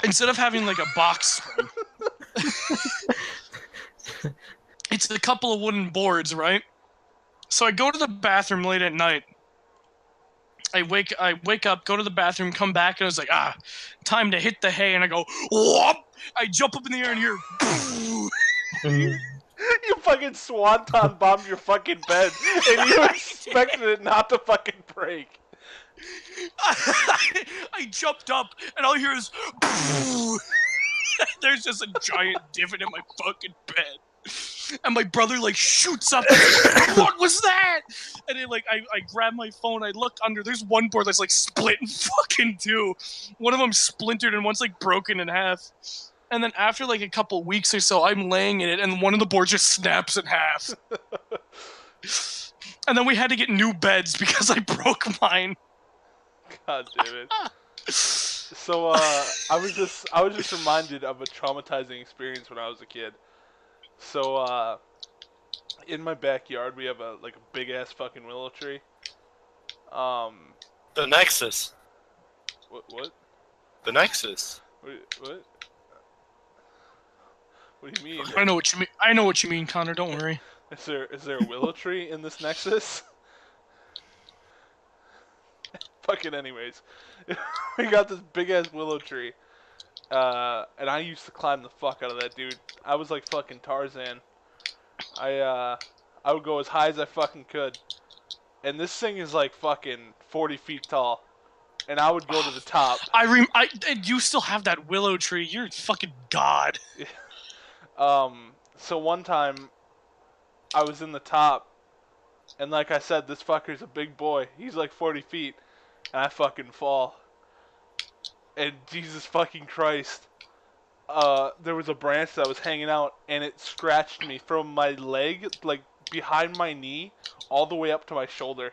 Instead of having like a box spring, it's a couple of wooden boards, right? So I go to the bathroom late at night. I wake up, go to the bathroom, come back, and I was like, time to hit the hay, and I go, whoop! I jump up in the air and hear, You fucking swanton bombed your fucking bed, and you expected it not to fucking break. I jumped up, and all I hear is, there's just a giant divot in my fucking bed. And my brother like shoots up. What was that? And then like I grab my phone. I look under. There's one board that's like split in fucking two. One of them splintered and one's like broken in half. And then after like a couple weeks or so, I'm laying in it, and one of the boards just snaps in half. And then we had to get new beds because I broke mine. God damn it. So I was just reminded of a traumatizing experience when I was a kid. So in my backyard we have a big ass fucking willow tree. The Nexus. What? The Nexus. What? What do you mean? I know what you mean. I know what you mean, Connor. Don't worry. Is there a willow tree in this Nexus? Fucking anyways. We got this big ass willow tree. And I used to climb the fuck out of that, dude. I was like fucking Tarzan. I would go as high as I fucking could. And this thing is like fucking 40 feet tall. And I would go to the top. You still have that willow tree. You're a fucking god. So one time, I was in the top. And like I said, this fucker's a big boy. He's like 40 feet. And I fucking fall. And Jesus fucking Christ. There was a branch that was hanging out, and it scratched me from my leg, like behind my knee, all the way up to my shoulder.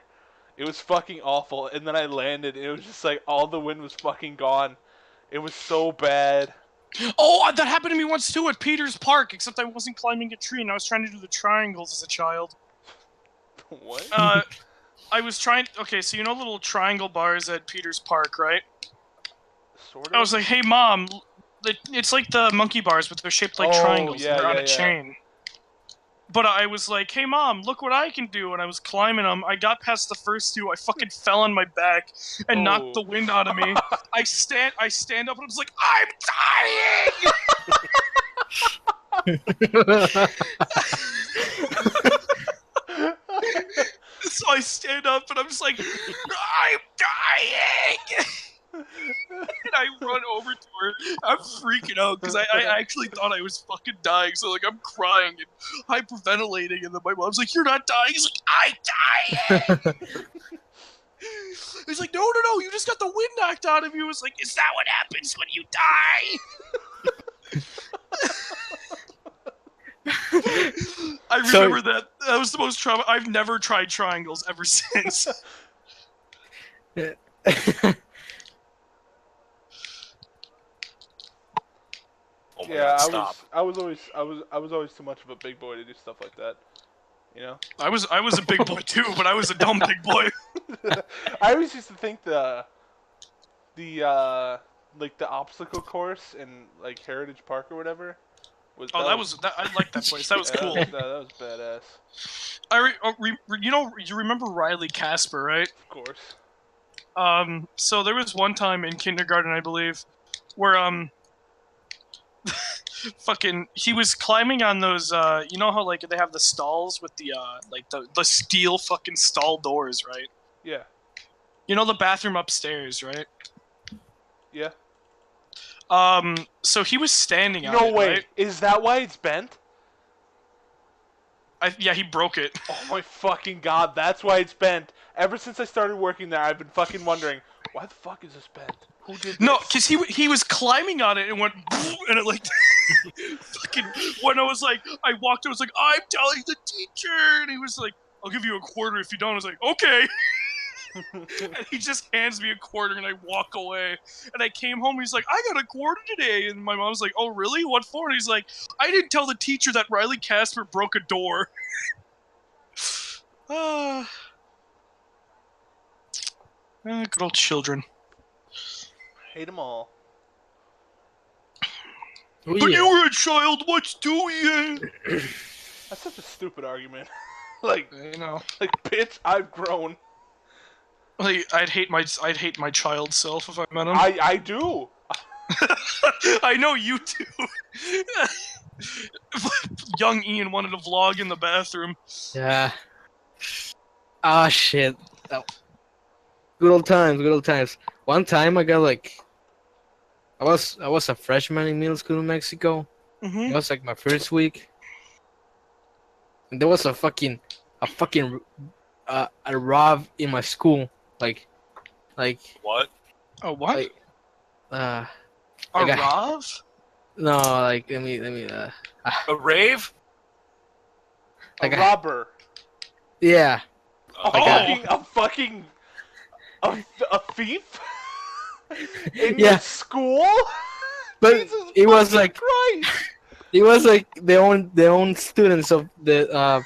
It was fucking awful. And then I landed, and it was just like all the wind was fucking gone. It was so bad. Oh, that happened to me once too at Peters Park, except I wasn't climbing a tree and I was trying to do the triangles as a child. What? I was trying. Okay, so you know little triangle bars at Peters Park, right? Sort of. I was like, "Hey, Mom, it's like the monkey bars, but they're shaped like triangles. Yeah, and they're on yeah, a yeah. chain." But I was like, "Hey, Mom, look what I can do!" And I was climbing them. I got past the first two. I fucking fell on my back and knocked the wind out of me. I stand up and I was like, "I'm dying!" So I stand up and I'm just like, "I'm dying!" And I run over to her. I'm freaking out because I actually thought I was fucking dying. So like I'm crying and hyperventilating, and then my mom's like, "You're not dying." He's like, "I'm dying." He's like, "No, you just got the wind knocked out of you." It's like, "Is that what happens when you die?" I remember that was the most trauma. I've never tried triangles ever since. Oh my Yeah, God, stop. I was always too much of a big boy to do stuff like that. You know? I was a big boy too, but I was a dumb big boy. I always used to think the obstacle course in like Heritage Park or whatever was. I liked that place. That was cool. That was badass. You remember Riley Casper, right? Of course. So there was one time in kindergarten, I believe, where he was climbing on those you know how like they have the stalls with the the steel fucking stall doors, right? Yeah. You know the bathroom upstairs, right? Yeah. So he was standing on No it, way. right? Is that why it's bent? Yeah, he broke it. Oh my fucking god, that's why it's bent. Ever since I started working there, I've been fucking wondering, why the fuck is this bent? Who did this? No, because he was climbing on it and went, and it like, fucking, when I walked, I was like, "I'm telling the teacher," and he was like, "I'll give you a quarter if you don't." I was like, "Okay." And he just hands me a quarter and I walk away. And I came home and he's like, "I got a quarter today." And my mom's like, "Oh, really? What for?" And he's like, "I didn't tell the teacher that Riley Casper broke a door." Good old children. Hate them all. Oh, But yeah. you were a child once too, yeah. That's such a stupid argument. like, You know, bitch, I've grown. like I'd hate my child self if I met him. I do. I know you too. Young Ian wanted to vlog in the bathroom. Yeah. Ah, shit. Oh. Good old times, good old times. One time I got like, I was a freshman in middle school in Mexico. It was like my first week, and there was a rob in my school, like What? Oh, what? like A like a- Rav? no, like let me A rave? like a robber. yeah. A fucking a thief in Yeah. your school. But Jesus it was fucking like Christ. it was like their own students of the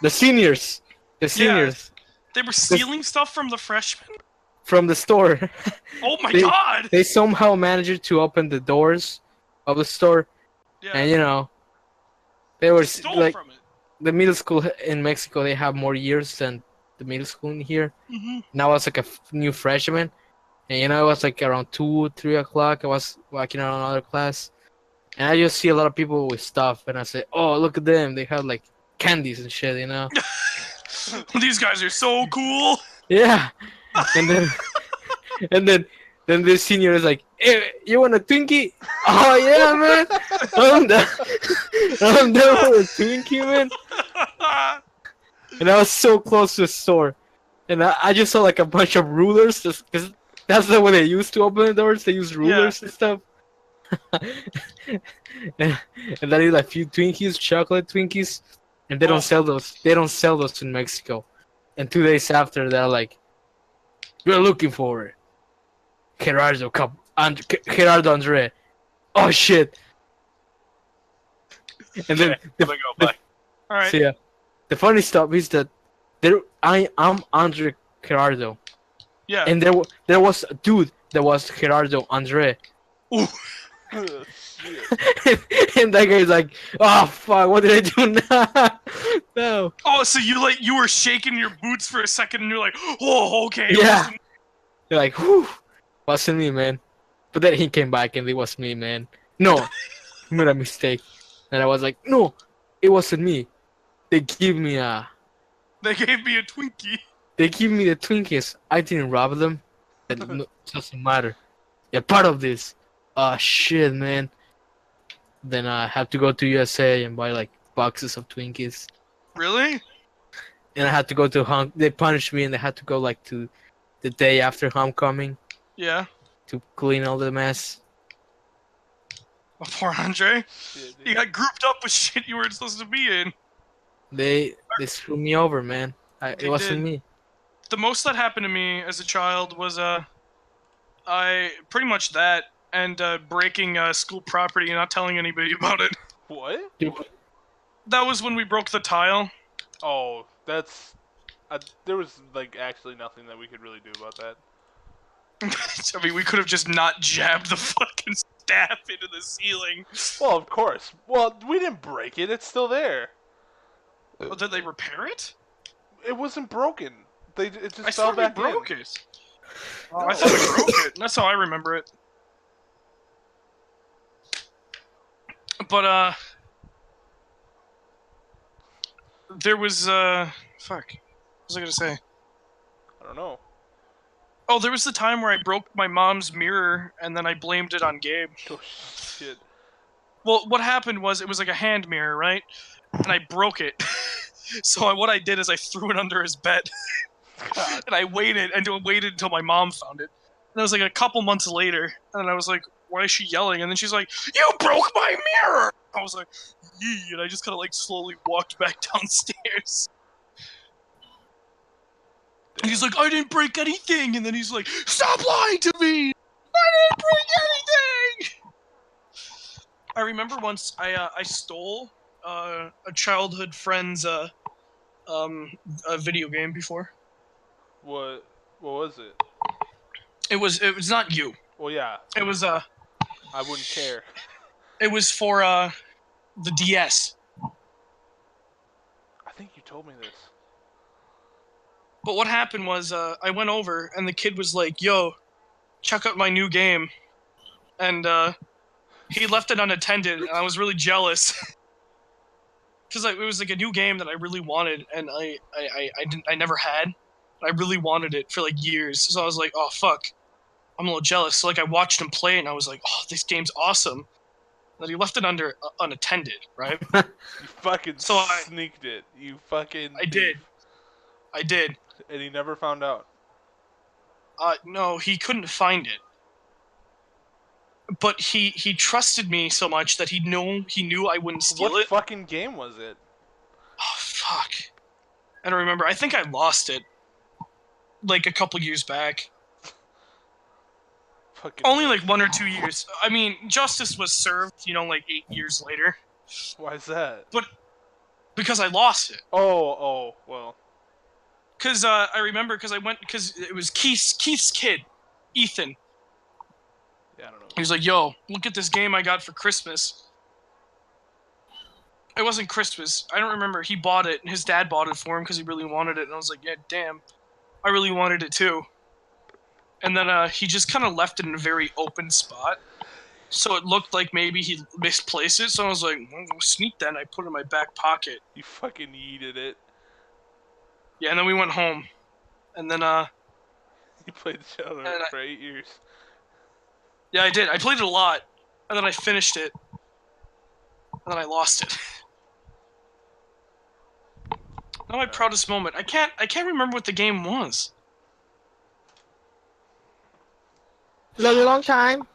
seniors, They were stealing stuff from the freshmen? from the store. Oh my They- god! They somehow managed to open the doors of the store, Yeah, and you know, they were stole like from it. the middle school in Mexico. They have more years than the middle school in here. Mm-hmm. And I was like a new freshman, and you know, it was like around 2-3 o'clock. I was walking around another class, and I just see a lot of people with stuff, and I say, "Oh, look at them! They have like candies and shit," you know? These guys are so cool! Yeah. And then, then the senior is like, "Hey, you want a Twinkie?" Oh yeah, man. I'm down with a Twinkie, man. And I was so close to the store, and I just saw like a bunch of rulers, just because that's the way they used to open the doors. They use rulers and stuff. and then I eat like a few Twinkies, chocolate Twinkies, and they don't sell those. They don't sell those in Mexico. And 2 days after, they're like, "You're looking for Gerardo Gerardo Andre." Oh shit! And then Let me go back. Alright. so yeah, the funny stuff is that I'm Andre Gerardo, Yeah. and there was a dude that was Gerardo Andre, Ooh. Shit. and that guy's like, "Oh fuck, what did I do now?" No. Oh, so you were shaking your boots for a second and you're like, oh, okay. it Yeah. wasn't- You're like, "Whew, wasn't me, man." But then he came back and it was me, man. No, made a mistake, and I was like, "No, it wasn't me." They give me They gave me a Twinkie. the Twinkies. I didn't rob them. It doesn't matter. You're part of this. Oh shit, man. Then I had to go to USA and buy like boxes of Twinkies. Really? And I had to go to they punished me and they had to go like to the day after homecoming Yeah. to clean all the mess. Oh, poor Andre. Shit, You dude. got grouped up with shit you weren't supposed to be in. They screwed me over, man. It They wasn't did. me. The most that happened to me as a child was I pretty much that and breaking school property and not telling anybody about it. What? That was when we broke the tile. Oh, that's. There was like actually nothing that we could really do about that. I mean, we could have just not jabbed the fucking staff into the ceiling. Well, of course. Well, we didn't break it. It's still there. Oh, did they repair it? It wasn't broken. It just I fell thought we back broke in. it. I thought we broke it. That's how I remember it. But there was fuck. What was I gonna say? I don't know. Oh, there was the time where I broke my mom's mirror and then I blamed it on Gabe. Oh shit. Well, what happened was it was like a hand mirror, right? And I broke it. So what I did is I threw it under his bed. God. And I waited until my mom found it. And it was like a couple months later, and I was like, "Why is she yelling?" And then she's like, "You broke my mirror!" I was like, "Yee!" And I just kind of like slowly walked back downstairs. And he's like, "I didn't break anything." And then he's like, "Stop lying to me! I didn't break anything!" I remember once I stole a childhood friend's a video game before. What was it? It was not you. Well, yeah. It was I wouldn't care. It was for the DS. I think you told me this. But what happened was I went over and the kid was like, "Yo, check out my new game," and he left it unattended, and I was really jealous because it was like a new game that I really wanted, and I never had. I really wanted it for like years, so I was like, "Oh fuck." I'm a little jealous. So like I watched him play, and I was like, "Oh, this game's awesome." But he left it unattended, right? You fucking So sneaked it. You fucking. I did. I did. And he never found out. No, he couldn't find it. But he trusted me so much that he knew I wouldn't steal What it. fucking game was it? Oh fuck! I don't remember. I think I lost it like a couple years back. Fucking. Only like 1 or 2 years. I mean, justice was served, like 8 years later. Why is that? Because I lost it. Oh, well. Because I remember because it was Keith's kid, Ethan. Yeah, I don't know. He was like, "Yo, look at this game I got for Christmas." It wasn't Christmas. I don't remember. He bought it, and his dad bought it for him because he really wanted it. And I was like, "Yeah, damn, I really wanted it too." And then he just kind of left it in a very open spot, so it looked like maybe he misplaced it. So I was like, "Sneak that!" And I put it in my back pocket. You fucking yeeted it. Yeah, and then we went home, and then You played each other for 8 years. yeah, I did. I played it a lot, and then I finished it, and then I lost it. Not my proudest moment. I can't remember what the game was. Long time.